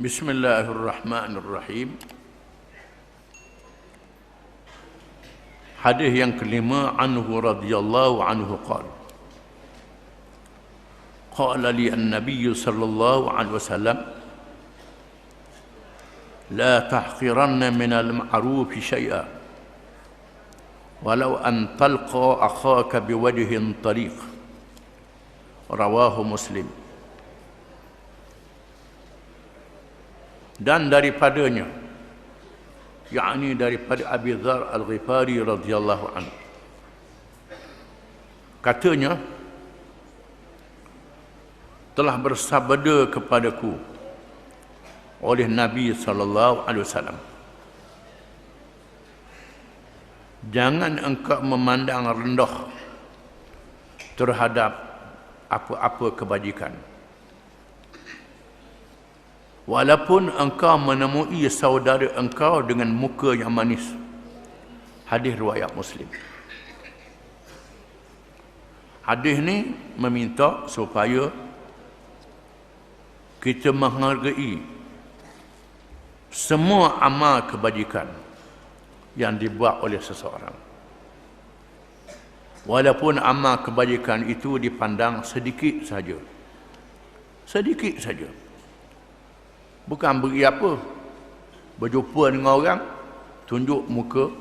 Bismillahirrahmanirrahim. Hadis yang kelima, anhu radhiyallahu anhu qala qala li an-nabiy sallallahu alaihi wasallam la tahqiranna min al-ma'ruf shay'a walau an talqa akhaka biwajhin tariq. Rawahu Muslim. Dan daripadanya, yakni daripada Abi Dzar Al-Ghifari radhiyallahu anhu, katanya, telah bersabda kepadaku oleh Nabi sallallahu alaihi wasallam, jangan engkau memandang rendah terhadap apa-apa kebajikan, walaupun engkau menemui saudara engkau dengan muka yang manis. Hadis riwayat Muslim. Hadis ni meminta supaya kita menghargai semua amal kebajikan yang dibuat oleh seseorang, walaupun amal kebajikan itu dipandang sedikit saja. Sedikit saja. Bukan beri apa, berjumpa dengan orang, tunjuk muka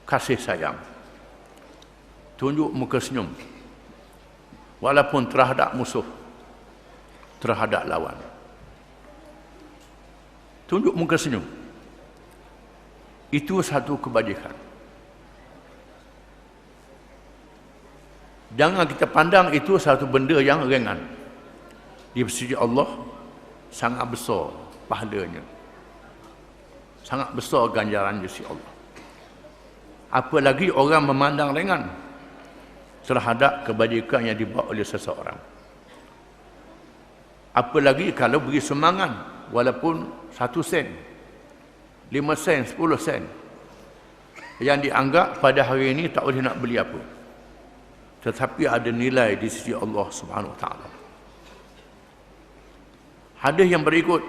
kasih sayang, tunjuk muka senyum, walaupun terhadap musuh, terhadap lawan. Tunjuk muka senyum. Itu satu kebajikan. Jangan kita pandang itu satu benda yang ringan. Di sisi Allah sangat besar pahalanya, sangat besar ganjaran di sisi Allah. Apalagi orang memandang ringan terhadap kebajikan yang dibuat oleh seseorang. Apalagi kalau beri sumbangan walaupun 1 sen, 5 sen, 10 sen, yang dianggap pada hari ini tak boleh nak beli apa, tetapi ada nilai di sisi Allah Subhanahu wa taala. Hadis yang berikut,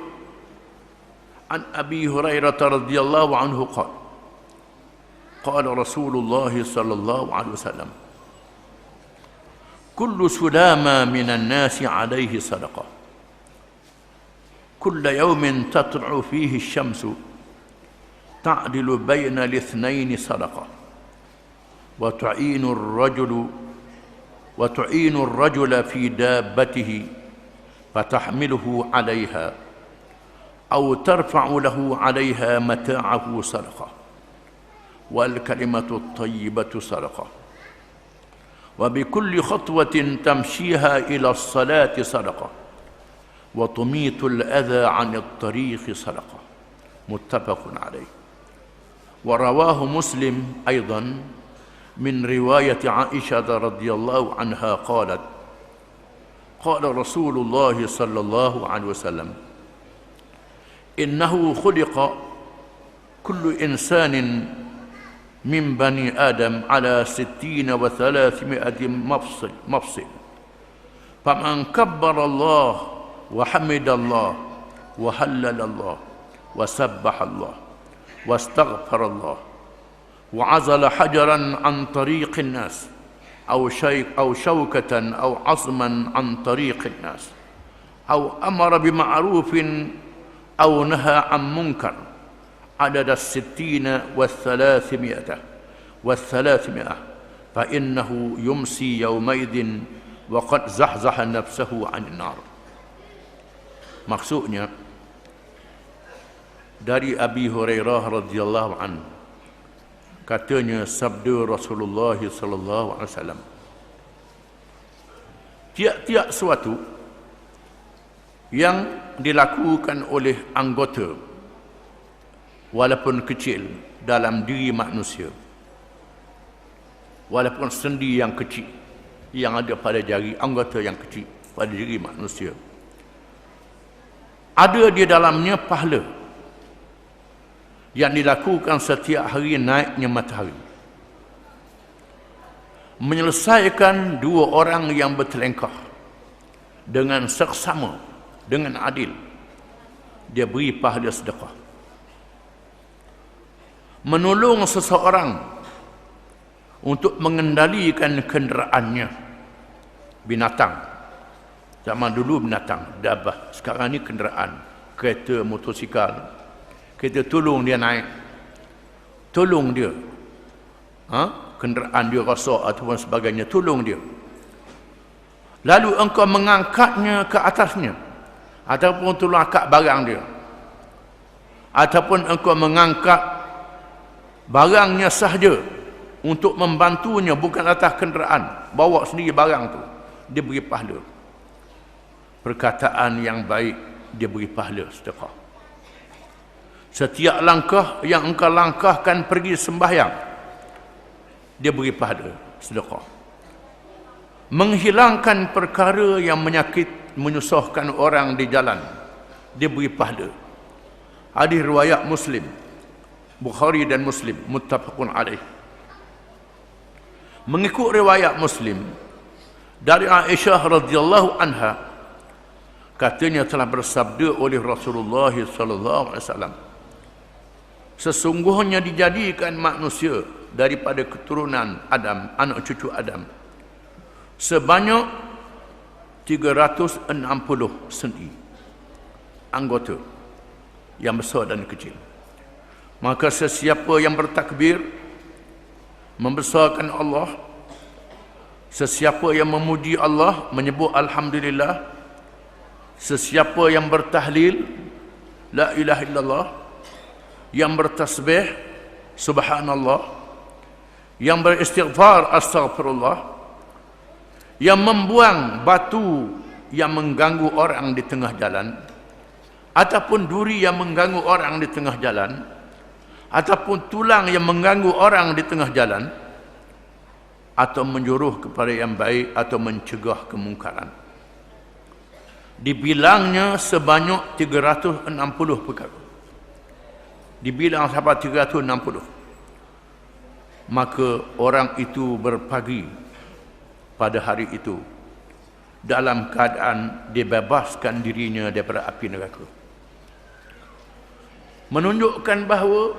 an Abi Hurairah radhiyallahu anhu qala qala Rasulullah sallallahu alaihi wasallam, kullu sulama minan nasi alaihi sadaqah, كل يوم تطلع فيه الشمس تعدل بين الاثنين صدقة وتعين الرجل في دابته فتحمله عليها أو ترفع له عليها متاعه صدقة والكلمة الطيبة صدقة وبكل خطوة تمشيها إلى الصلاة صدقة وتميت الأذى عن الطريق صدقة. متفق عليه. ورواه مسلم أيضا من رواية عائشة رضي الله عنها قالت قال رسول الله صلى الله عليه وسلم إنه خلق كل إنسان من بني آدم على 60 و300 مفصل فمن كبر الله وحمد الله وهلل الله وسبح الله واستغفر الله وعزل حجرا عن طريق الناس أو شوكة أو عصما عن طريق الناس أو أمر بمعروف أو نهى عن منكر عدد 60 و300 فإنه يمسي يومئذ وقد زحزح نفسه عن النار. Maksudnya, dari Abi Hurairah radhiyallahu anhu, katanya sabda Rasulullah sallallahu alaihi wasallam, tiap-tiap sesuatu yang dilakukan oleh anggota walaupun kecil dalam diri manusia, walaupun sendi yang kecil yang ada pada jari, anggota yang kecil pada diri manusia, ada di dalamnya pahala yang dilakukan setiap hari naiknya matahari, menyelesaikan dua orang yang bertelengkah dengan seksama, dengan adil, dia beri pahala sedekah. Menolong seseorang untuk mengendalikan kenderaannya, binatang. Zaman dulu binatang, dabah. Sekarang ni kenderaan, kereta, motosikal. Kita tolong dia naik, tolong dia, kenderaan dia rosak ataupun sebagainya, tolong dia. Lalu engkau mengangkatnya ke atasnya, ataupun tolong angkat barang dia, ataupun engkau mengangkat barangnya sahaja untuk membantunya, bukan atas kenderaan, bawa sendiri barang tu, dia beri pahala. Perkataan yang baik, dia beri pahala sedekah. Setiap langkah yang engkau langkahkan pergi sembahyang, dia beri pahala sedekah. Menghilangkan perkara yang menyusahkan orang di jalan, dia beri pahala. Hadis riwayat Muslim, Bukhari dan Muslim, muttafaqun alaih. Mengikut riwayat Muslim dari Aisyah radhiyallahu anha, katanya telah bersabda oleh Rasulullah sallallahu alaihi wasallam, sesungguhnya dijadikan manusia daripada keturunan Adam, anak cucu Adam, sebanyak 360 sendi anggota, yang besar dan kecil. Maka sesiapa yang bertakbir membesarkan Allah, sesiapa yang memuji Allah, menyebut alhamdulillah, sesiapa yang bertahlil la ilaha illallah, yang bertasbih subhanallah, yang beristighfar astaghfirullah, yang membuang batu yang mengganggu orang di tengah jalan, ataupun duri yang mengganggu orang di tengah jalan, ataupun tulang yang mengganggu orang di tengah jalan, atau menjuruh kepada yang baik, atau mencegah kemungkaran. Dibilangnya sebanyak 360 perkara. Dibilang sampai 360. Maka orang itu berpagi pada hari itu dalam keadaan dibebaskan dirinya daripada api neraka. Menunjukkan bahawa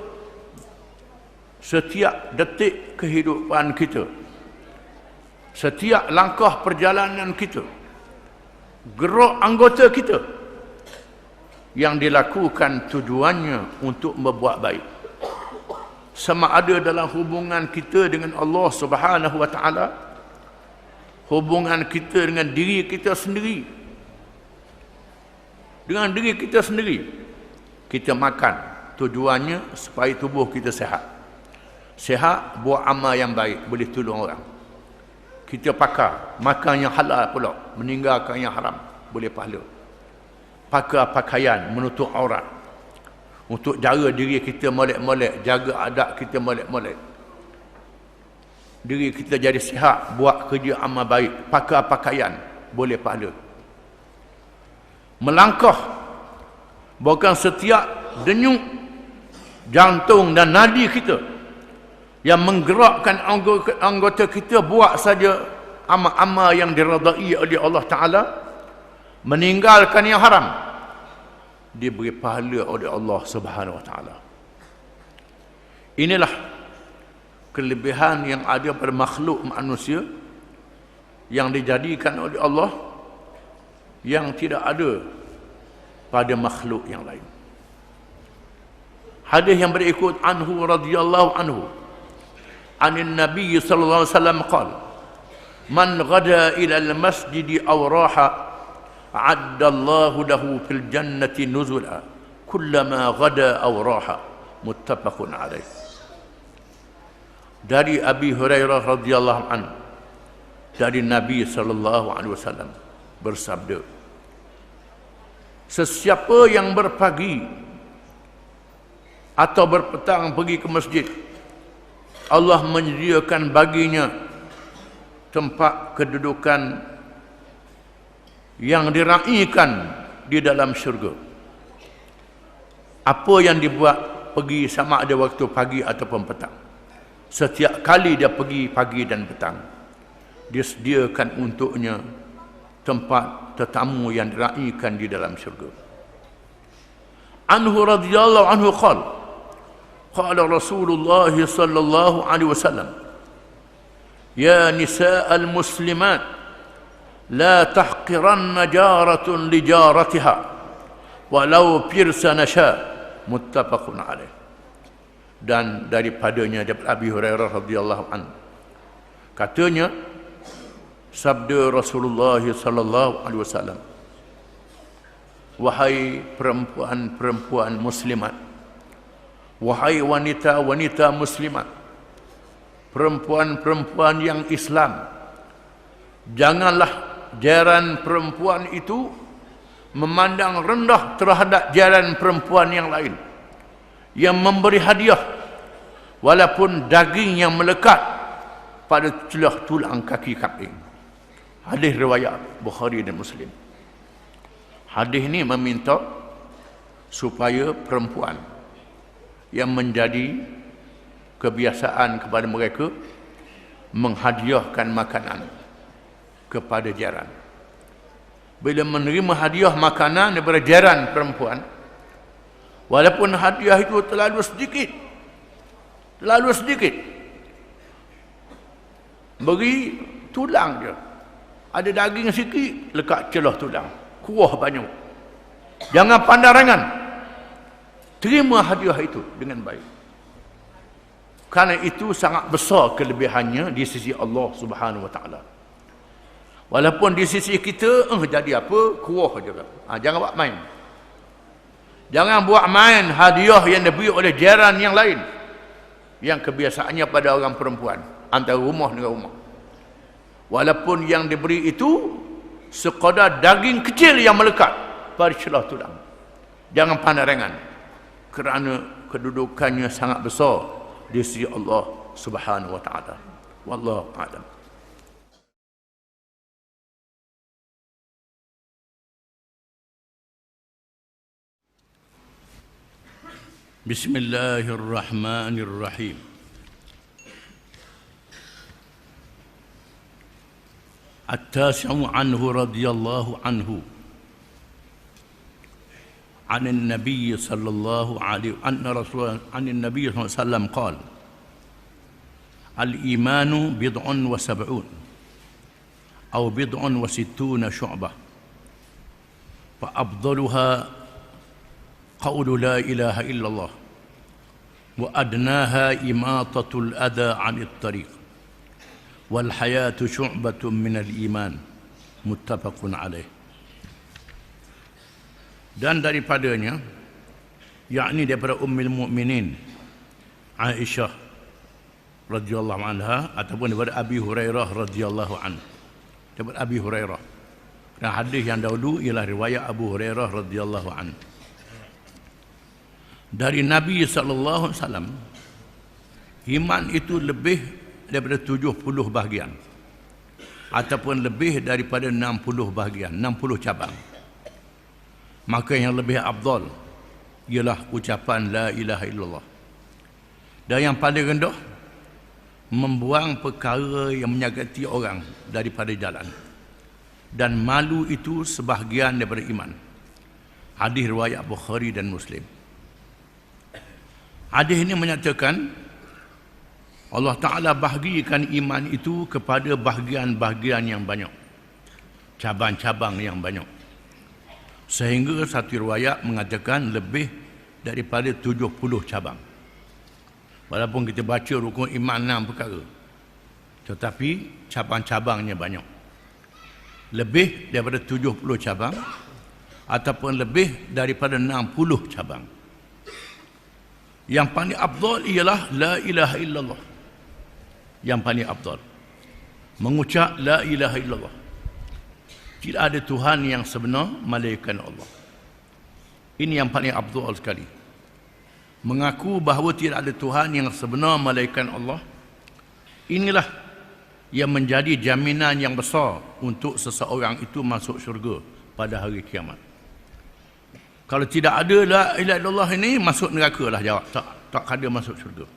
setiap detik kehidupan kita, setiap langkah perjalanan kita, gerak anggota kita, yang dilakukan tujuannya untuk membuat baik. Sama ada dalam hubungan kita dengan Allah Subhanahu wa taala, hubungan kita dengan diri kita sendiri. Dengan diri kita sendiri, kita makan, tujuannya supaya tubuh kita sihat. Sihat, buat amal yang baik, boleh tolong orang. Kita pakai, makan yang halal pula, meninggalkan yang haram, boleh pahala. Pakai pakaian menutup aurat, untuk jaga diri kita molek-molek, jaga adab kita molek-molek, diri kita jadi sihat, buat kerja amal baik, pakai pakaian, boleh pahala. Melangkah, bukan setiap denyut jantung dan nadi kita yang menggerakkan anggota kita buat saja amal-amal yang diredai oleh Allah Ta'ala, meninggalkan yang haram, diberi pahala oleh Allah Subhanahu wa taala. Inilah kelebihan yang ada pada makhluk manusia yang dijadikan oleh Allah, yang tidak ada pada makhluk yang lain. Hadis yang berikut, anhu radhiyallahu anhu, anin nabiy sallallahu alaihi wasallam qala, man ghada ila al-masjid aw raha a'addallahu lahu fil jannati nuzula kullama ghada aw raha, muttafaqun alaih. Dari Abi Hurairah radhiyallahu anhu, dari Nabi sallallahu alaihi wasallam bersabda, sesiapa yang berpagi atau berpetang pergi ke masjid, Allah menyediakan baginya tempat kedudukan yang diraikan di dalam syurga. Apa yang dibuat pergi, sama ada waktu pagi ataupun petang. Setiap kali dia pergi pagi dan petang, dia sediakan untuknya tempat tetamu yang diraikan di dalam syurga. anhu radhiyallahu anhu qala Rasulullah sallallahu alaihi wasallam, ya nisa'al muslimat la tahqiranna jaratun li jaratiha walau pirsa nasha, muttafaqun alaih. Dan daripadanya daripada Abi Hurairah radhiyallahu anhu, katanya sabda Rasulullah sallallahu alaihi wasallam, wahai perempuan-perempuan muslimat, wahai wanita-wanita muslimat, perempuan-perempuan yang Islam, janganlah jaran perempuan itu memandang rendah terhadap jaran perempuan yang lain yang memberi hadiah walaupun daging yang melekat pada celah tulang kaki kambing. Hadis riwayat Bukhari dan Muslim. Hadis ini meminta supaya perempuan yang menjadi kebiasaan kepada mereka menghadiahkan makanan kepada jaran. Bila menerima hadiah makanan daripada jaran perempuan, walaupun hadiah itu terlalu sedikit, beri tulang je, ada daging sikit, lekat celah tulang, kuah banyak, jangan pandangan, terima hadiah itu dengan baik, kerana itu sangat besar kelebihannya di sisi Allah Subhanahu wa taala. Walaupun di sisi kita jadi apa, kuah je. Jangan buat main. Jangan buat main hadiah yang diberi oleh jiran yang lain, yang kebiasaannya pada orang perempuan, antara rumah dengan rumah. Walaupun yang diberi itu sekadar daging kecil yang melekat pada celah tulang, jangan pandang ringan, kerana kedudukannya sangat besar di sisi Allah Subhanahu wa taala. Wallahu a'lam. Bismillahirrahmanirrahim. At-tasi'u anhu radhiyallahu anhu عن النبي صلى الله عليه أن رسول عن النبي صلى الله عليه وسلم قال الإيمان بضع وسبعون أو بضع وستون شعبة فأفضلها قول لا إله إلا الله وأدناها إماطة الأذى عن الطريق والحياة شعبة من الإيمان متفق عليه. Dan daripadanya, yakni daripada Ummul Mukminin Aisyah radhiyallahu anha, ataupun daripada Abi Hurairah radhiyallahu anhu. Daripada Abi Hurairah. Dan hadis yang dahulu ialah riwayat Abu Hurairah radhiyallahu anhu. Dari Nabi sallallahu alaihi wasallam, iman itu lebih daripada 70 bahagian ataupun lebih daripada 60 bahagian, 60 cabang. Maka yang lebih afdal ialah ucapan la ilaha illallah. Dan yang paling rendah, membuang perkara yang menyakiti orang daripada jalan. Dan malu itu sebahagian daripada iman. Hadis riwayat Bukhari dan Muslim. Hadis ini menyatakan Allah Ta'ala bahagikan iman itu kepada bahagian-bahagian yang banyak, cabang-cabang yang banyak. Sehingga satu riwayat mengatakan lebih daripada 70 cabang. Walaupun kita baca rukun iman 6 perkara, tetapi cabang-cabangnya banyak. Lebih daripada 70 cabang ataupun lebih daripada 60 cabang. Yang paling afdal ialah la ilaha illallah. Yang paling afdal mengucap la ilaha illallah. Tidak ada Tuhan yang sebenar melainkan Allah. Ini yang paling afdal sekali. Mengaku bahawa tidak ada Tuhan yang sebenar melainkan Allah. Inilah yang menjadi jaminan yang besar untuk seseorang itu masuk syurga pada hari kiamat. Kalau tidak ada la ilaha illallah ini, masuk neraka lah jawab. Tak ada masuk syurga.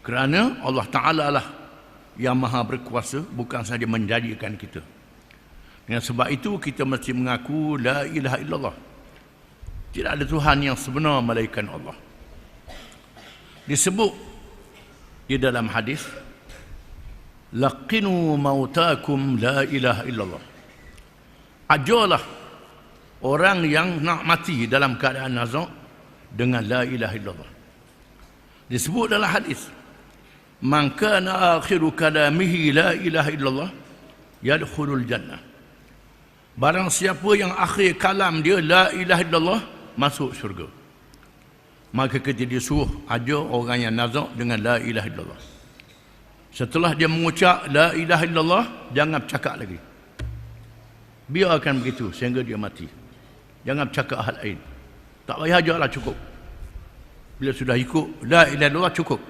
Kerana Allah Ta'ala lah yang maha berkuasa, bukan sahaja menjadikan kita. Dengan sebab itu kita mesti mengaku la ilaha illallah. Tidak ada Tuhan yang sebenar melainkan Allah. Disebut di dalam hadis, laqinu mautakum la ilaha illallah. Ajarlah orang yang nak mati dalam keadaan nazak dengan la ilaha illallah. Disebut dalam hadis, man kana akhiru kalamihi la ilaha illallah yadkhulul jannah. Barang siapa yang akhir kalam dia la ilaha illallah, masuk syurga. Maka kita disuruh ajar orang yang nazak dengan la ilaha illallah. Setelah dia mengucap la ilaha illallah, jangan bercakap lagi. Biarkan begitu sehingga dia mati. Jangan bercakap hal lain. Tak payah ajarlah, cukup. Bila sudah ikut la ilaha illallah cukup.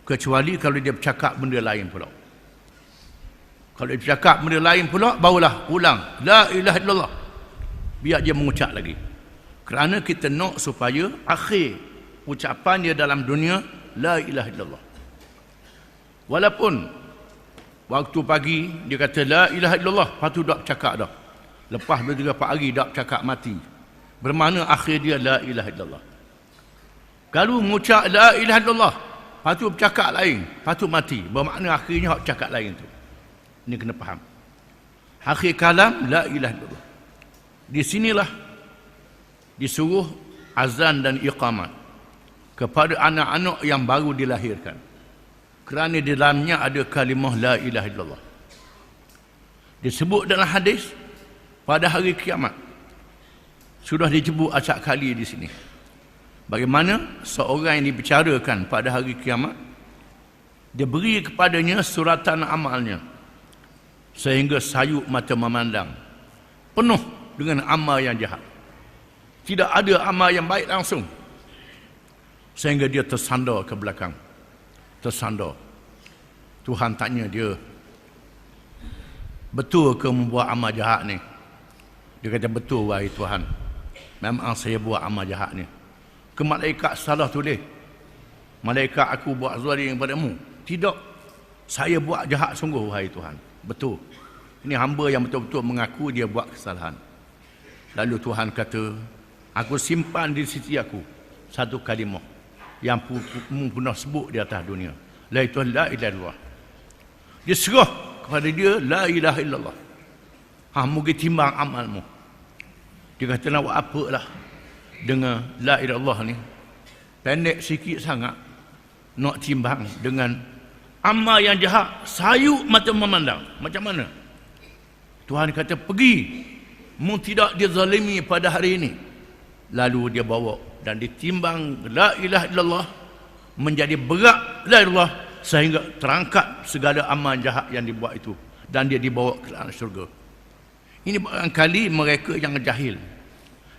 Kecuali kalau dia bercakap benda lain pula. Kalau dia bercakap benda lain pula, barulah ulang la ilaha illallah. Biar dia mengucap lagi. Kerana kita nak supaya akhir ucapan dia dalam dunia la ilaha illallah. Walaupun waktu pagi dia kata la ilaha illallah, lepas tu tak bercakap dah. Lepas 2-3 hari tak bercakap, mati. Bermakna akhir dia la ilaha illallah. Kalau mengucap la ilaha illallah, lepas tu bercakap lain, lepas tu mati, bermakna akhirnya hak cakap lain tu. Ini kena faham. Akhir kalam la ilaha illallah. Di sinilah disuruh azan dan iqamat kepada anak-anak yang baru dilahirkan, kerana di dalamnya ada kalimah la ilaha illallah. Disebut dalam hadis pada hari kiamat, sudah disebut acak kali di sini, bagaimana seorang yang dibicarakan pada hari kiamat, dia beri kepadanya suratan amalnya sehingga sayuk mata memandang, penuh dengan amal yang jahat. Tidak ada amal yang baik langsung. Sehingga dia tersandar ke belakang. Tersandar. Tuhan tanya dia, betul ke membuat amal jahat ni? Dia kata, betul wahai Tuhan. Memang saya buat amal jahat ni. Ke malaikat salah tulis, malaikat aku buat zalim padamu? Tidak. Saya buat jahat sungguh wahai Tuhan. Betul. Ini hamba yang betul-betul mengaku dia buat kesalahan. Lalu Tuhan kata, aku simpan di sisi aku satu kalimah yang pernah sebut di atas dunia. La ilaha illallah. Dia serah kepada dia la ilaha illallah. Mungkin timbang amalmu. Dia kata, nak buat apa lah dengan la ilaha illallah ni? Pendek sikit sangat. Nak timbang dengan amal yang jahat, sayuk mata memandang. Macam mana? Tuhan kata, pergi. Mu tidak dizalimi pada hari ini. Lalu dia bawa dan ditimbang la ilaha illallah menjadi berat la ilallah, sehingga terangkat segala amal jahat yang dibuat itu dan dia dibawa ke dalam syurga. Ini barangkali mereka yang jahil,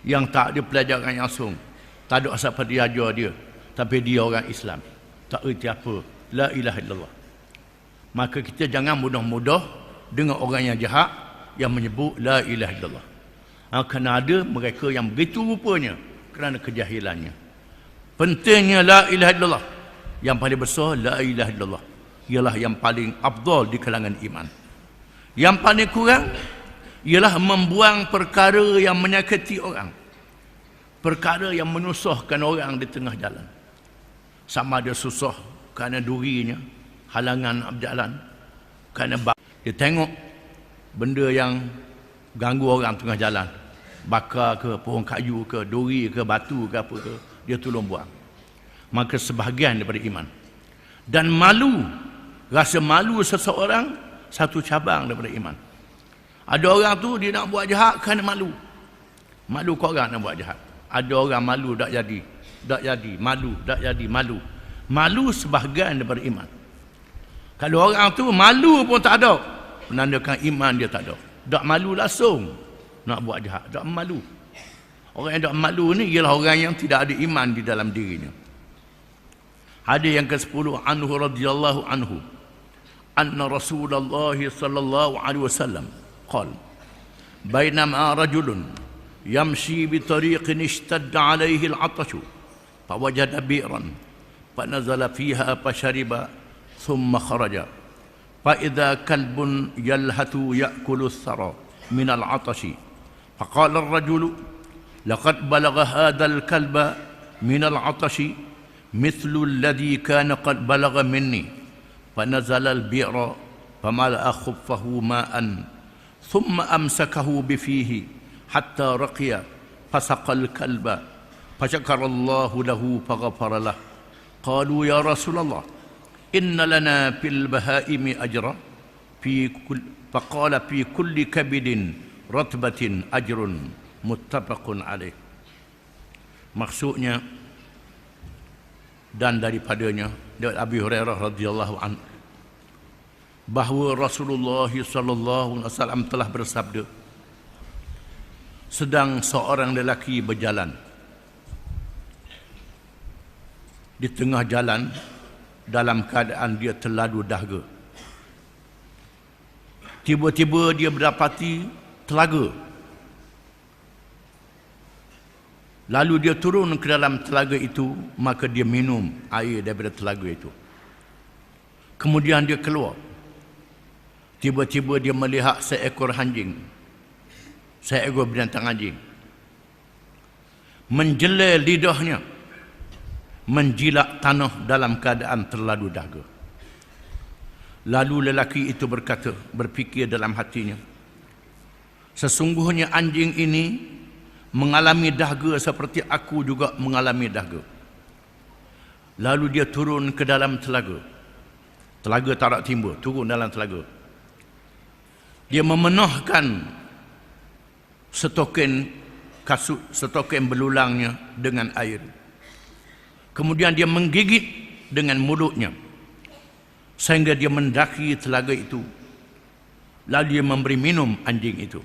yang tak ada pelajaran langsung, tak ada siapa dia ajar dia, tapi dia orang Islam, tak erti apa la ilaha illallah. Maka kita jangan mudah-mudah dengan orang yang jahat yang menyebut la ilaha illallah. Kerana ada mereka yang begitu rupanya kerana kejahilannya. Pentingnya la ilaha illallah. Yang paling besar la ilaha illallah ialah yang paling afdal di kalangan iman. Yang paling kurang ialah membuang perkara yang menyakiti orang, perkara yang menyusahkan orang di tengah jalan. Sama ada susah kerana durinya, halangan berjalan, kerana dia tengok benda yang ganggu orang tengah jalan, bakar ke, pohon kayu ke, duri ke, batu ke, apa ke, dia tolong buang. Maka sebahagian daripada iman. Dan malu, rasa malu seseorang, satu cabang daripada iman. Ada orang tu dia nak buat jahat kerana malu. Malu kau orang nak buat jahat. Ada orang malu tak jadi, tak jadi, malu, tak jadi, malu. Malu sebahagian daripada iman. Kalau orang tu malu pun tak ada, menandakan iman dia tak ada. Tak malu langsung nak buat jahat, tak malu. Orang yang tak malu ni ialah orang yang tidak ada iman di dalam dirinya. Hadis yang ke-10, anhu radhiyallahu anhu, anna Rasulullah sallallahu alaihi wasallam qala, bainama rajulun yamshi bi tariqin ishtadda alaihi al-'atash fa wajada bi'ran fa nazala fiha fa shariba thumma kharaja fa idza kalbun yalhatu ya'kulu ath-thara min al-'atash fa qala ar-rajulu laqad balagha hadzal kalba min al-'atashi mithlu alladhi kana qad balagha minni fanazala al-bi'ra famala'a khuffahu ma'an thumma amsakahu bifihi hatta raqiya fasaqa al-kalba fashakara Allahu lahu faghafara lahu. Qalu ya Rasulullah inna lana fil bahaimi ajra faqala fi kulli kabidin ratbatin ajrun muttafaqun alaih. Maksudnya dan daripadanya dari Abi Hurairah radhiyallahu anhu bahawa Rasulullah sallallahu alaihi wasallam telah bersabda, sedang seorang lelaki berjalan di tengah jalan dalam keadaan dia terlalu dahaga. Tiba-tiba dia mendapati telaga. Lalu dia turun ke dalam telaga itu, maka dia minum air daripada telaga itu. Kemudian dia keluar. Tiba-tiba dia melihat seekor anjing, seekor binatang anjing, menjelai lidahnya, menjilat tanah dalam keadaan terlalu dahaga. Lalu lelaki itu berfikir dalam hatinya, sesungguhnya anjing ini mengalami dahaga seperti aku juga mengalami dahaga. Lalu dia turun ke dalam telaga. Telaga tak ada timbul, turun dalam telaga. Dia memenuhkan setoken belulangnya dengan air. Kemudian dia menggigit dengan mulutnya sehingga dia mendaki telaga itu. Lalu dia memberi minum anjing itu.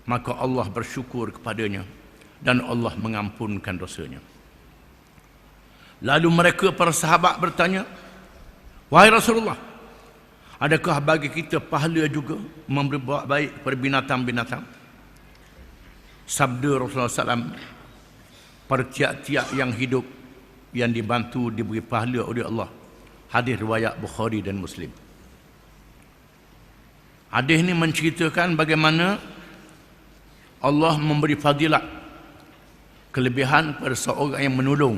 Maka Allah bersyukur kepadanya dan Allah mengampunkan dosanya. Lalu mereka para sahabat bertanya, wahai Rasulullah, adakah bagi kita pahala juga memberi buat baik kepada binatang-binatang? Sabda Rasulullah SAW, pada tiap-tiap yang hidup yang dibantu diberi pahala oleh Allah. Hadis riwayat Bukhari dan Muslim. Hadis ini menceritakan bagaimana Allah memberi fadilat, kelebihan pada seorang yang menolong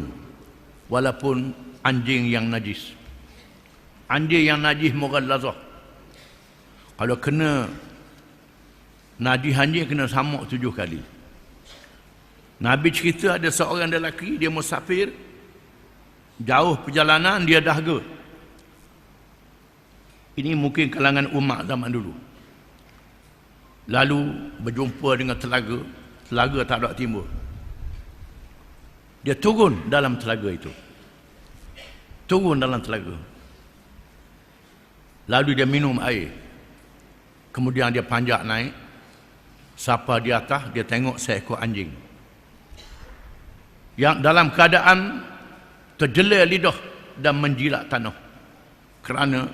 walaupun anjing yang najis. Anjing yang najis mughallazah, kalau kena najis anjing kena samuk 7 kali. Nabi cerita ada seorang lelaki, dia musafir jauh perjalanan, dia dahaga. Ini mungkin kalangan umat zaman dulu. Lalu berjumpa dengan telaga. Telaga tak ada timbul. Dia turun dalam telaga itu. Turun dalam telaga. Lalu dia minum air. Kemudian dia panjat naik. Sampai di atas, dia tengok seekor anjing yang dalam keadaan terjelai lidah dan menjilat tanah kerana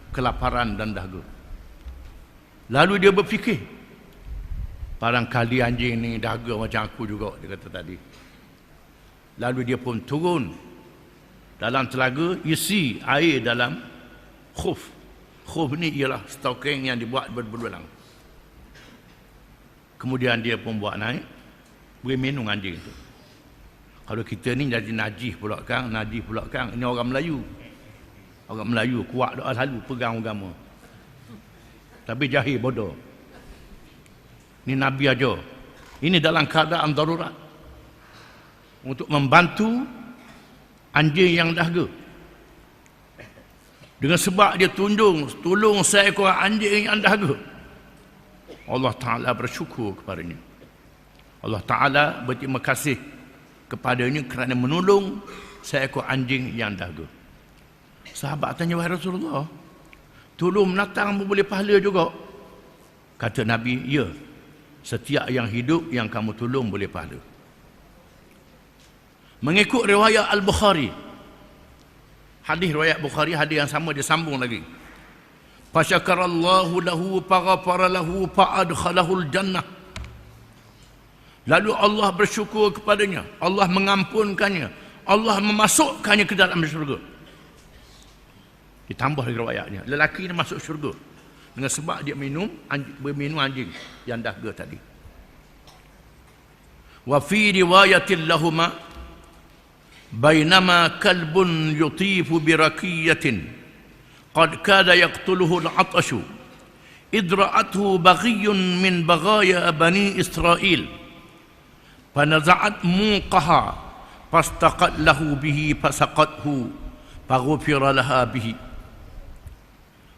kelaparan dan dahaga. Lalu dia berfikir, barangkali anjing ni dahaga macam aku juga, dia kata tadi. Lalu dia pun turun dalam telaga, isi air dalam khuf. Khuf ni ialah stokeng yang dibuat berbelulang. Kemudian dia pun buat naik, beri minum anjing itu. Kalau kita ni jadi najis pula kan, ini orang Melayu. Orang Melayu kuat doa selalu pegang agama. Tapi jahil bodoh. Ini Nabi aja. Ini dalam keadaan darurat untuk membantu anjing yang dahaga. Dengan sebab dia tolong seekor anjing yang dahaga, Allah Ta'ala bersyukur kepadanya. Allah Ta'ala berterima kasih kepadanya kerana menolong seekor anjing yang dahaga. Sahabat tanya, wahai Rasulullah, tolong menatang boleh pahala juga? Kata Nabi, ya, setiap yang hidup yang kamu tolong boleh pahala. Mengikut riwayat Al-Bukhari, hadis riwayat Bukhari, hadis yang sama dia sambung lagi. Fasyakarallahu lahu faghafara lahu fa'adkhalahul jannah. Lalu Allah bersyukur kepadanya, Allah mengampunkannya, Allah memasukkannya ke dalam syurga. Ditambah lagi riwayatnya, lelaki ini masuk syurga dengan sebab dia berminum anjing yang dahaga tadi. Wa fi riwayatin lahuma bainama kalbun yutifu birakiyatin qad kada yaqtuluhu al-'atashu idra'athu baghiyun min baghaya bani Israel fanaza'at muqaha fastaqat lahu bihi fasaqathu faghufira laha bihi.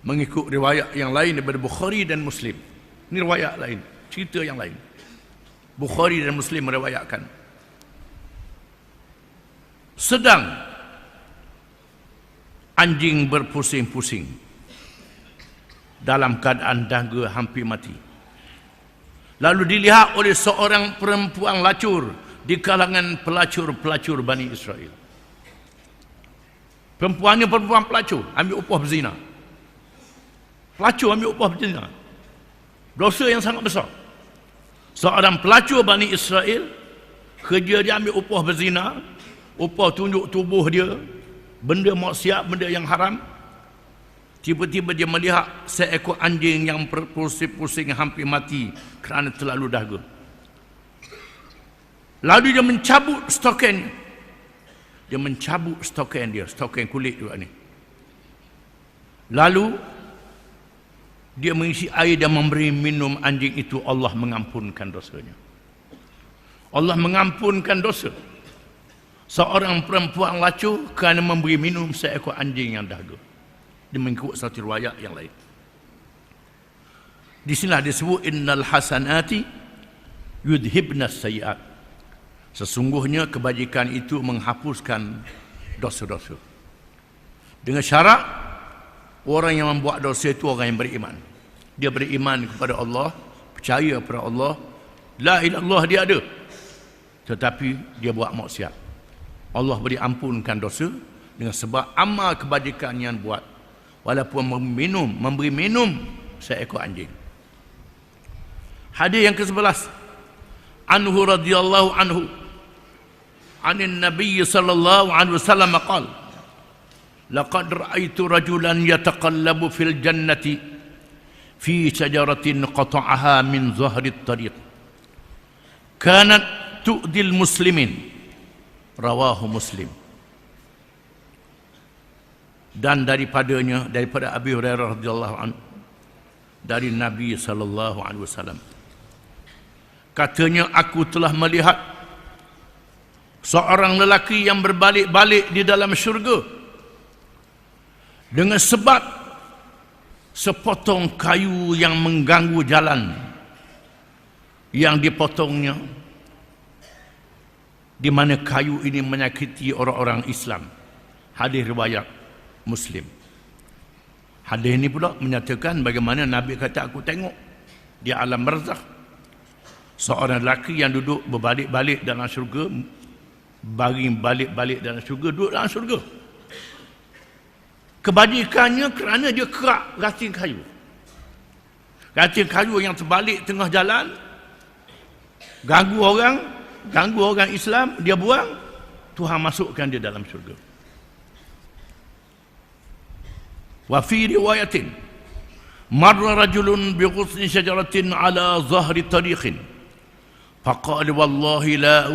Mengikut riwayat yang lain daripada Bukhari dan Muslim. Ini riwayat lain, cerita yang lain. Bukhari dan Muslim meriwayatkan, sedang anjing berpusing-pusing dalam keadaan dahaga hampir mati. Lalu dilihat oleh seorang perempuan lacur di kalangan pelacur-pelacur Bani Israel. Perempuannya perempuan pelacur, ambil upah berzina. Pelacur ambil upah berzina. Dosa yang sangat besar. Seorang pelacur Bani Israel, kerja dia ambil upah berzina, upah tunjuk tubuh dia, benda maksiat, benda yang haram. Tiba-tiba dia melihat seekor anjing yang berpusing-pusing hampir mati kerana terlalu dahaga. Lalu dia mencabut stoken. Dia mencabut stoken dia, stoken kulit juga ni. Lalu dia mengisi air dan memberi minum anjing itu. Allah mengampunkan dosanya. Allah mengampunkan dosa seorang perempuan lacur kerana memberi minum seekor anjing yang dahaga. Dia mengikut satu riwayat yang lain. Di sinilah disebut innal hasanati yudhibnas sayiat. Sesungguhnya kebajikan itu menghapuskan dosa-dosa. Dengan syarat orang yang membuat dosa itu orang yang beriman. Dia beriman kepada Allah, percaya kepada Allah, la ilaha illallah dia ada. Tetapi dia buat maksiat. Allah beri ampunkan dosa dengan sebab amal kebajikan yang buat. Walaupun memberi minum seekor anjing. Hadis yang ke-11. Anhu radhiyallahu anhu anin Nabi sallallahu alaihi wasallam qala laqad ra'aitu rajulan yataqallabu fil jannati fi syajaratin qata'aha min zahri at-tariq kanat tu'dil muslimin. Rawahu Muslim. Dan daripada Abi Hurairah radhiyallahu anhu, dari Nabi sallallahu alaihi wasallam, katanya, aku telah melihat seorang lelaki yang berbalik-balik di dalam syurga dengan sebab sepotong kayu yang mengganggu jalan yang dipotongnya, di mana kayu ini menyakiti orang-orang Islam. Hadis riwayat Muslim. Hadis ini pula menyatakan bagaimana Nabi kata, aku tengok di alam barzakh seorang lelaki yang duduk berbalik-balik dalam syurga, baring balik-balik dalam syurga, duduk dalam syurga. Kebajikannya kerana dia kerak ranting kayu. Ranting kayu yang terbalik tengah jalan, ganggu orang Islam, dia buang, Tuhan masukkan dia dalam syurga. Wa fi riwayatin marra rajulun bi ghusni syajaratin ala zahri tariqin faqala wallahi la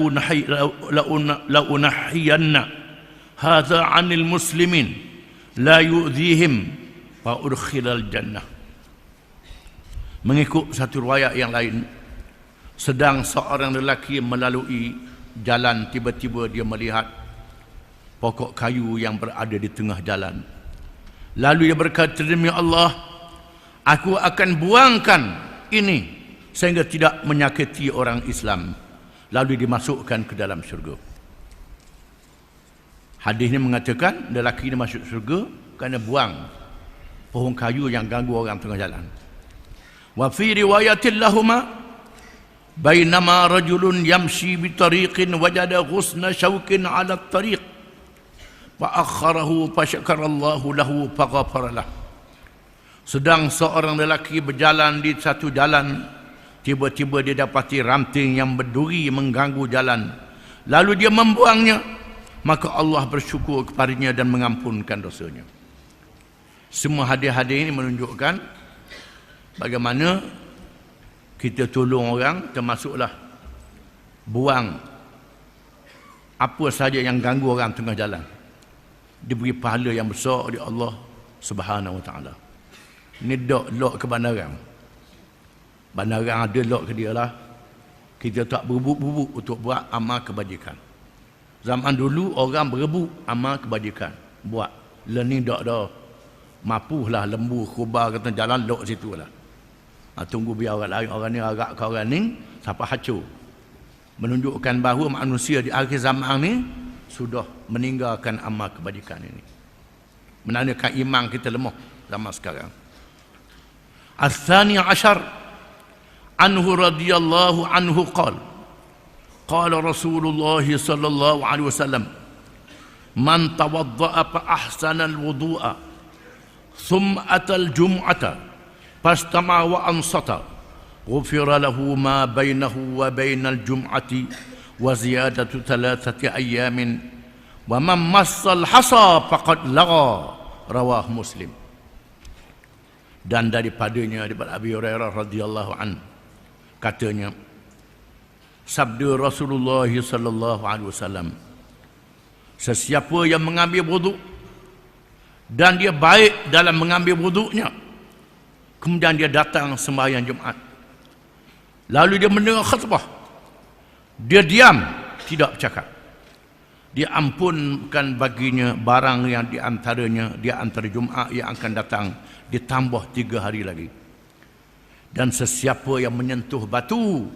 unahhiyanna hadha 'anil muslimin la yu'dhihim fa udkhilal jannah. Mengikut satu riwayat yang lain, sedang seorang lelaki melalui jalan, tiba-tiba dia melihat pokok kayu yang berada di tengah jalan. Lalu dia berkata, demi Allah, aku akan buangkan ini sehingga tidak menyakiti orang Islam. Lalu dimasukkan ke dalam syurga. Hadis ini mengatakan lelaki ini masuk syurga kerana buang pohon kayu yang ganggu orang tengah jalan. Wa fi riwayatin lahuma bainama rajulun yamshi bi tariqin wajada ghusna syaukin 'ala at-tariq fa'akharahu fasyakarallahu lahu faghafaralah. Sedang seorang lelaki berjalan di satu jalan, tiba-tiba dia dapati ranting yang berduri mengganggu jalan, lalu dia membuangnya, maka Allah bersyukur kepadanya dan mengampunkan dosanya. Semua hadis-hadis ini menunjukkan bagaimana kita tolong orang, termasuklah buang apa saja yang ganggu orang tengah jalan, diberi pahala yang besar oleh Allah Subhanahu wa taala. Ni lok ke bandarang. Bandarang ada lok ke dia lah. Kita tak berebut-berebut untuk buat amal kebajikan. Zaman dulu orang berebut amal kebajikan, buat. Learning tak dah. Mapulah lembu kubar kata jalan lok situ lah. Tunggu biar orang lain, orang ni agak ke orang ni sampai hacur. Menunjukkan bahawa manusia di akhir zaman ni sudah meninggalkan amal kebajikan ini. Menandakan iman kita lemah zaman sekarang. Al-thani ashar anhu radhiyallahu anhu qala Rasulullah sallallahu alaihi wasallam man tawadda'a fa ahsana al-wudu'a thumma ata al-jum'ata fastama wa ansata ghufira lahu ma bainahu wa bainal jum'ati wa ziyadatu 3 ayyamin wa man massal hasa faqad lagha, rawah Muslim. Dan daripadanya daripada Abi Hurairah radhiyallahu an, katanya sabda Rasulullah sallallahu alaihi wasallam, sesiapa yang mengambil wuduk dan dia baik dalam mengambil wuduknya, kemudian dia datang sembahyang Jumaat, lalu dia mendengar khutbah, dia diam, tidak bercakap, dia ampunkan baginya barang yang diantaranya, di antara Jumaat yang akan datang, ditambah 3 hari lagi. Dan sesiapa yang menyentuh batu,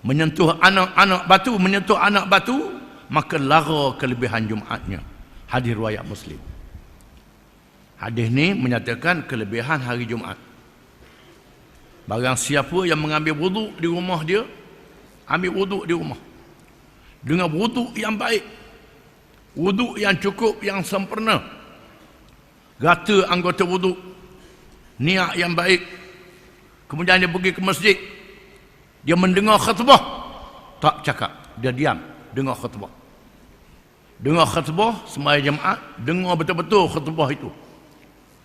menyentuh anak batu, maka lara kelebihan Jumaatnya. Hadis riwayat Muslim. Hadis ni menyatakan kelebihan hari Jumaat. Barang siapa yang mengambil wuduk di rumah dia, ambil wuduk di rumah dengan wuduk yang baik, wuduk yang cukup, yang sempurna, rata anggota wuduk, niat yang baik, kemudian dia pergi ke masjid, dia mendengar khutbah, tak cakap, dia diam, dengar khutbah. Dengar khutbah sembahyang Jumaat, dengar betul-betul khutbah itu,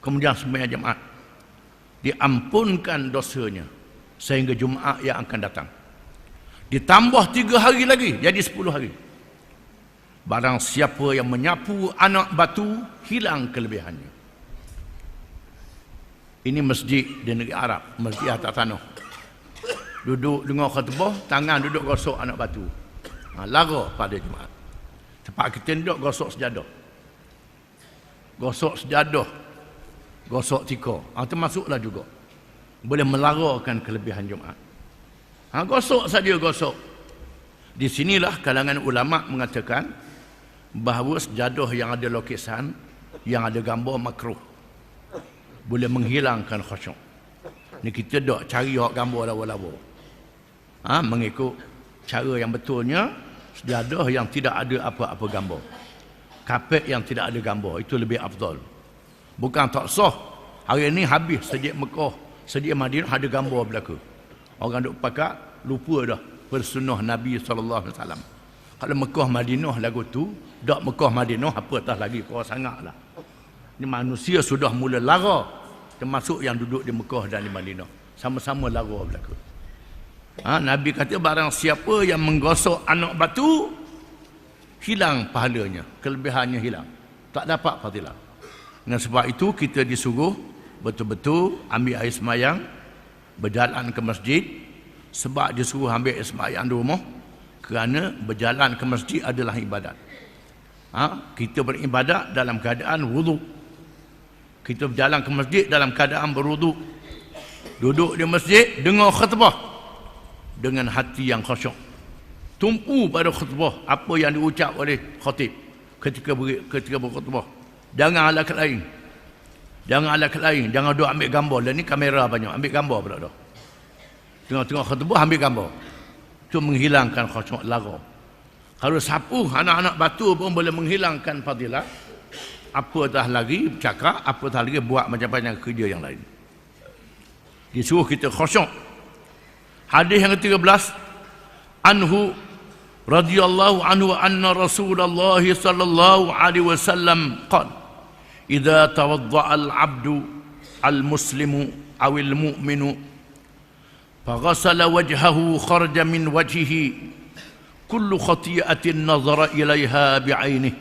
kemudian sembahyang Jumaat, diampunkan dosanya sehingga Jumaat yang akan datang. Ditambah 3 hari lagi, jadi 10 hari. Barang siapa yang menyapu anak batu, hilang kelebihannya. Ini masjid di negeri Arab, masjid atas tanah. Duduk dengar khutbah, tangan duduk gosok anak batu. Lara pada Jumaat. Tempat kita duduk gosok sejadah. Gosok sejadah, gosok tika. Termasuklah juga. Boleh melarakan kelebihan Jumaat. Gosok saja gosok. Di sinilah kalangan ulama mengatakan bahawa sejadah yang ada lukisan, yang ada gambar makruh, boleh menghilangkan khusyuk. Ni kita dok cari hak gambar lawa-lawa. Mengikut cara yang betulnya, sejadah yang tidak ada apa-apa gambar, kapet yang tidak ada gambar, itu lebih afdal. Bukan tak sah. Hari ini habis sejak Mekah, sejak Madinah ada gambar belaka. Orang duk pakat, lupa dah persunnah Nabi sallallahu alaihi wasallam. Kalau Mekah Madinah lagu tu, dak Mekah Madinah apatah lagi kau sangatlah. Ini manusia sudah mula lara, termasuk yang duduk di Mekah dan di Madinah, sama-sama lara belaka. Nabi kata barang siapa yang menggosok anak batu, hilang pahalanya, kelebihannya hilang, tak dapat fadilah. Dengan sebab itu kita disuruh betul-betul ambil air semayang, berjalan ke masjid, sebab disuruh ambil air semayang di rumah, kerana berjalan ke masjid adalah ibadat. Kita beribadat dalam keadaan wuduk. Kita berjalan ke masjid dalam keadaan berwuduk. Duduk di masjid, dengar khutbah dengan hati yang khusyuk. Tumpu pada khutbah apa yang diucap oleh khatib ketika berkhutbah. Jangan ala kat lain. Jangan ala kat lain. Jangan duk ambil gambar. Dan ni kamera banyak. Ambil gambar pula dah. Tengah-tengah khutbah ambil gambar. Itu menghilangkan khusyuk, lara. Kalau sapu anak-anak batu pun boleh menghilangkan fadilah, apatah lagi bercakap, apatah lagi buat macam-macam kerja yang lain. Disuruh kita khusyuk. Hadis yang ke-13, anhu radhiyallahu anhu anna Rasulullah sallallahu alaihi wasallam qala idza tawadda'a al-'abdu al-muslimu aw al-mu'minu faghasala wajhahu kharaja min wajhihi kullu khati'atin nazara ilaiha bi'ainihi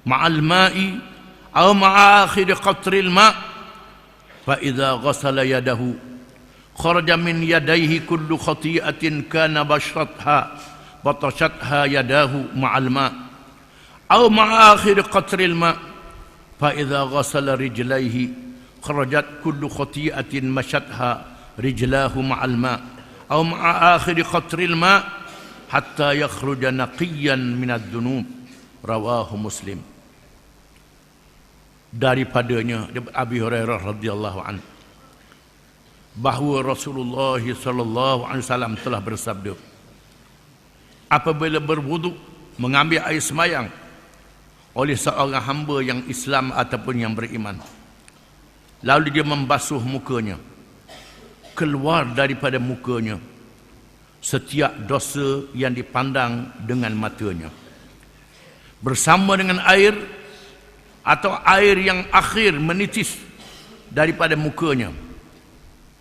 ma'al ma'i aw ma'a akhir qatril ma' fa idza ghasala yadahu kharaja min yadayhi kullu khati'atin kana bashatha batashatha yadahu ma'al ma' aw ma'a akhir qatril ma' fa idza ghasala rijlaihi kharajat kullu khati'atin mashatha rijlahu ma'al ma' aw ma'a akhir qatril ma' hatta yakhruja naqiyan minadh dhunub. Rawahu Muslim. Daripadanya Abi Hurairah radhiyallahu anhu bahawa Rasulullah sallallahu alaihi wasallam telah bersabda, apabila berwudu mengambil air semayang oleh seorang hamba yang Islam ataupun yang beriman, lalu dia membasuh mukanya, keluar daripada mukanya setiap dosa yang dipandang dengan matanya bersama dengan air atau air yang akhir menitis daripada mukanya.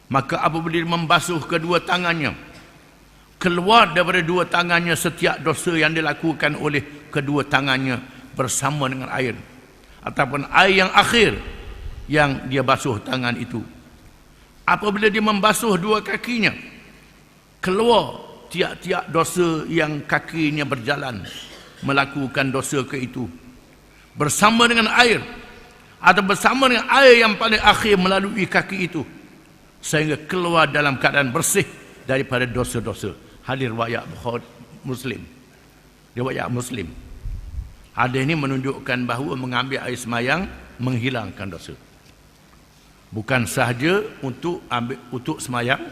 Maka apabila dia membasuh kedua tangannya, keluar daripada dua tangannya setiap dosa yang dilakukan oleh kedua tangannya bersama dengan air ataupun air yang akhir yang dia basuh tangan itu. Apabila dia membasuh dua kakinya, keluar tiap-tiap dosa yang kakinya berjalan melakukan dosa ke itu bersama dengan air atau bersama dengan air yang paling akhir melalui kaki itu, sehingga keluar dalam keadaan bersih daripada dosa-dosa. Hadis riwayat Muslim. Riwayat Muslim. Hadis ini menunjukkan bahawa mengambil air semayang menghilangkan dosa. Bukan sahaja untuk semayang,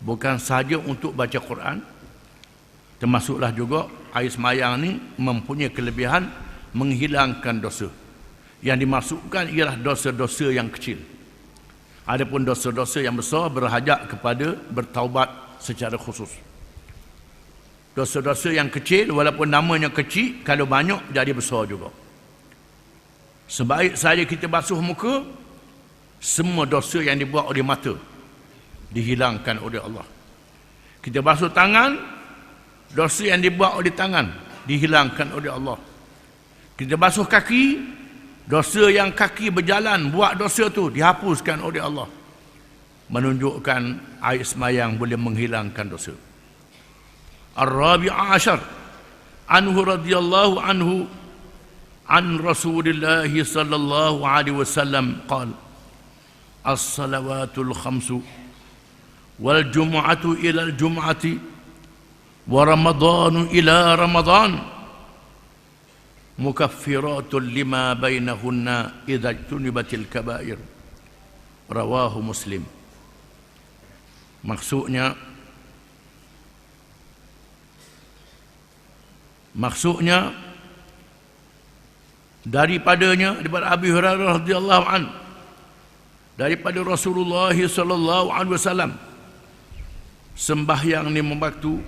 bukan sahaja untuk baca Quran, termasuklah juga air semayang ni mempunyai kelebihan menghilangkan dosa. Yang dimasukkan ialah dosa-dosa yang kecil. Adapun dosa-dosa yang besar berhajat kepada bertaubat secara khusus. Dosa-dosa yang kecil walaupun namanya kecil, kalau banyak jadi besar juga. Sebaik saja kita basuh muka, semua dosa yang dibuat oleh mata dihilangkan oleh Allah. Kita basuh tangan, dosa yang dibuat oleh tangan dihilangkan oleh Allah. Kita basuh kaki, dosa yang kaki berjalan buat dosa tu dihapuskan oleh Allah. Menunjukkan air semayang boleh menghilangkan dosa. Ar-Rabi'a Ashar anhu radhiyallahu anhu an Rasulillah sallallahu alaihi wasallam qala as-salawatul khamsu wal jum'atu ila al-jum'ati wa ramadanu ila ramadan mukaffiratun lima bainahunna idza tunibatil kabair. Rawahu Muslim. Maksudnya daripada Abi Hurairah radhiyallahu anhu, daripada Rasulullah sallallahu alaihi wasallam, sembahyang lima waktu,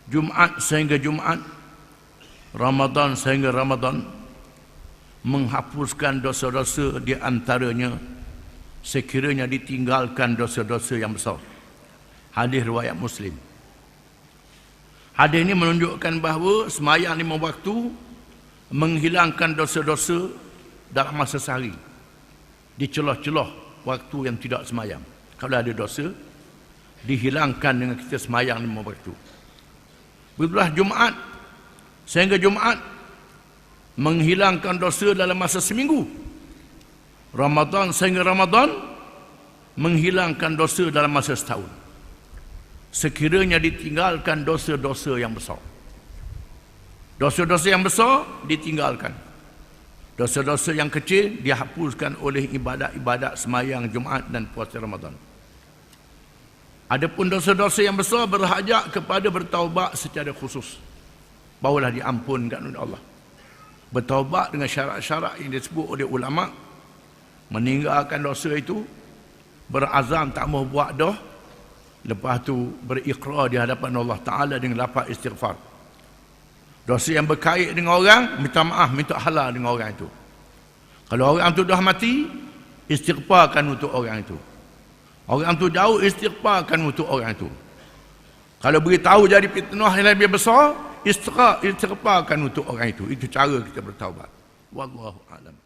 Jumaat sehingga Jumaat, Ramadan sehingga Ramadan, menghapuskan dosa-dosa di antaranya sekiranya ditinggalkan dosa-dosa yang besar. Hadis riwayat Muslim. Hadis ini menunjukkan bahawa sembahyang lima waktu menghilangkan dosa-dosa dalam masa sehari, di celah-celah waktu yang tidak sembahyang. Kalau ada dosa, dihilangkan dengan kita sembahyang lima waktu. Begitulah Jumaat sehingga Jumaat, menghilangkan dosa dalam masa seminggu. Ramadan sehingga Ramadan, menghilangkan dosa dalam masa setahun. Sekiranya ditinggalkan dosa-dosa yang besar. Dosa-dosa yang besar ditinggalkan. Dosa-dosa yang kecil dihapuskan oleh ibadat-ibadat sembahyang Jumaat dan puasa Ramadan. Adapun dosa-dosa yang besar berhajat kepada bertaubat secara khusus, barulah diampunkan oleh Allah. Bertaubat dengan syarat-syarat yang disebut oleh ulama, meninggalkan dosa itu, berazam tak mau buat dah, lepas tu berikrar di hadapan Allah Ta'ala dengan lafaz istighfar. Dosa yang berkait dengan orang, minta maaf, minta halal dengan orang itu. Kalau orang itu dah mati, istighfarkan untuk orang itu. Orang itu jauh, istighfarkan untuk orang itu. Kalau beritahu jadi fitnah yang lebih besar, istighfarkan untuk orang itu. Itu cara kita bertaubat. Wallahu a'lam.